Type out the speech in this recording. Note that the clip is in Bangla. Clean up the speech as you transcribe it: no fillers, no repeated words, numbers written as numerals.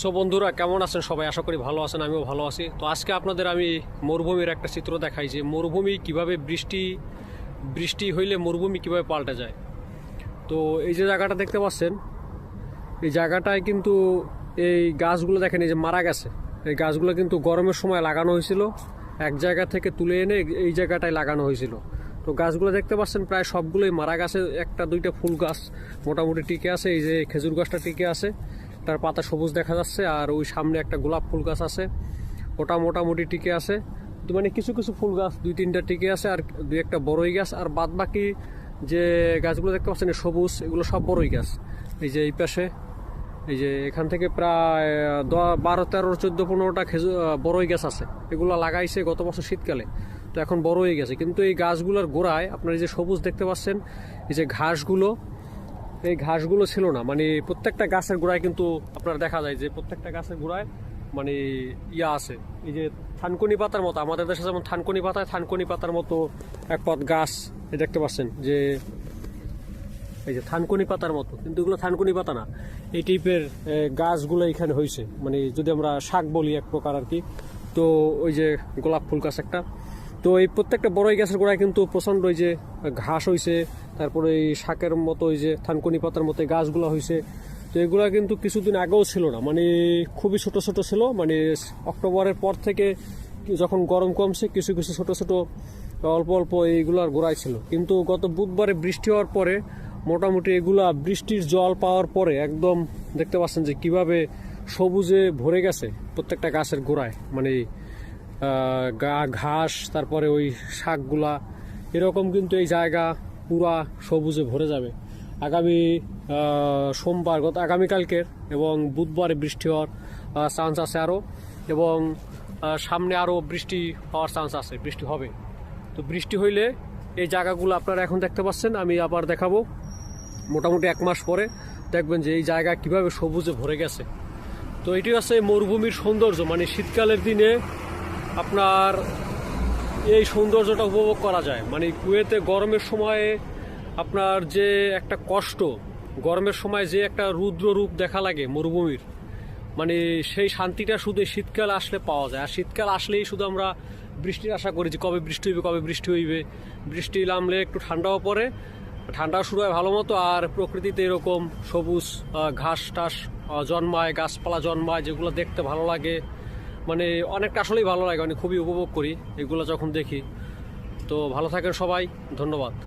সো বন্ধুরা কেমন আছেন সবাই? আশা করি ভালো আছেন, আমিও ভালো আছি। তো আজকে আপনাদের আমি মরুভূমির একটা চিত্র দেখাই যে মরুভূমি কিভাবে বৃষ্টি হইলে মরুভূমি কিভাবে পাল্টে যায়। তো এই যে জায়গাটা দেখতে পাচ্ছেন, এই জায়গাটায় কিন্তু এই গাছগুলো দেখেন এই যে মারা গেছে। এই গাছগুলো কিন্তু গরমের সময় লাগানো হয়েছিল, এক জায়গা থেকে তুলে এনে এই জায়গাটায় লাগানো হয়েছিল। তো গাছগুলো দেখতে পাচ্ছেন প্রায় সবগুলোই মারা গেছে। একটা দুইটা ফুল গাছ মোটামুটি টিকে আছে, এই যে খেজুর গাছটা টিকে আছে, তার পাতা সবুজ দেখা যাচ্ছে। আর ওই সামনে একটা গোলাপ ফুল গাছ আছে, ওটা মোটামুটি টিকে আছে। তো মানে কিছু কিছু ফুল গাছ দুই তিনটা টিকে আছে, আর দুই একটা বড়ই গাছ। আর বাদ বাকি যে গাছগুলো দেখতে পাচ্ছেন সবুজ, এগুলো সব বড়ই গাছ। এই যে এই পাশে, এই যে এখান থেকে প্রায় 12, 13, 14, 15টা বড়ই গাছ আছে। এগুলো লাগাইছে গত বছর শীতকালে, তো এখন বড় হয়ে গেছে। কিন্তু এই গাছগুলোর গোড়ায় আপনার এই যে সবুজ দেখতে পাচ্ছেন, এই যে ঘাসগুলো, এই ঘাসগুলো ছিল না। মানে প্রত্যেকটা গাছের গোড়ায় কিন্তু আপনার দেখা যায় যে প্রত্যেকটা গাছের গোড়ায় মানে ইয়া আছে, এই যে থানকুনি পাতার মতো, আমাদের দেশে যেমন থানকুনি পাতার মতো এক পথ গাছ দেখতে পাচ্ছেন, যে এই যে থানকুনি পাতার মতো, কিন্তু এগুলো থানকুনি পাতা না। এই টাইপের গাছগুলো এখানে হয়েছে, মানে যদি আমরা শাক বলি এক প্রকার আর কি। তো ওই যে গোলাপ ফুল গাছ একটা, তো এই প্রত্যেকটা বড়ই গাছের গোড়ায় কিন্তু প্রচণ্ড ওই যে ঘাস হয়েছে। তারপরে এই শাকের মতো ওই যে থানকুনি পাতার মতো গাছগুলো হয়েছে। তো এগুলো কিন্তু কিছুদিন আগেও ছিল না, মানে খুবই ছোট ছোট ছিল। মানে অক্টোবরের পর থেকে যখন গরম কমছে, কিছু কিছু ছোট ছোট অল্প অল্প এইগুলার গোড়ায় ছিল। কিন্তু গত বুধবারে বৃষ্টি হওয়ার পরে মোটামুটি এগুলা বৃষ্টির জল পাওয়ার পরে একদম দেখতে পাচ্ছেন যে কিভাবে সবুজে ভরে গেছে প্রত্যেকটা গাছের গোড়ায়। মানে ঘাস, তারপরে ওই শাকগুলা, এরকম কিন্তু এই জায়গা পুরা সবুজে ভরে যাবে আগামী সোমবার, আগামীকালকের এবং বুধবারে বৃষ্টি হওয়ার চান্স আছে আরও। এবং সামনে আরও বৃষ্টি হওয়ার চান্স আছে, বৃষ্টি হবে। তো বৃষ্টি হইলে এই জায়গাগুলো আপনারা এখন দেখতে পাচ্ছেন, আমি আবার দেখাবো মোটামুটি 1 মাস পরে দেখবেন যে এই জায়গা কিভাবে সবুজে ভরে গেছে। তো এটি হচ্ছে মরুভূমির সৌন্দর্য। মানে শীতকালের দিনে আপনার এই সৌন্দর্যটা উপভোগ করা যায়। মানে কুয়েতে গরমের সময়ে আপনার যে একটা কষ্ট, গরমের সময় যে একটা রুদ্র রূপ দেখা লাগে মরুভূমির, মানে সেই শান্তিটা শুধু শীতকাল আসলে পাওয়া যায়। আর শীতকাল আসলেই শুধু আমরা বৃষ্টির আশা করি যে কবে বৃষ্টি হইবে, কবে বৃষ্টি হইবে। বৃষ্টি নামলে একটু ঠান্ডাও পড়ে, ঠান্ডাও শুরু হয় ভালো মতো। আর প্রকৃতিতে এরকম সবুজ ঘাস টাস জন্মায়, গাছপালা জন্মায়, যেগুলো দেখতে ভালো লাগে। মানে অনেকটা আসলেই ভালো লাগে, মানে খুবই উপভোগ করি এগুলো যখন দেখি। তো ভালো থাকেন সবাই, ধন্যবাদ।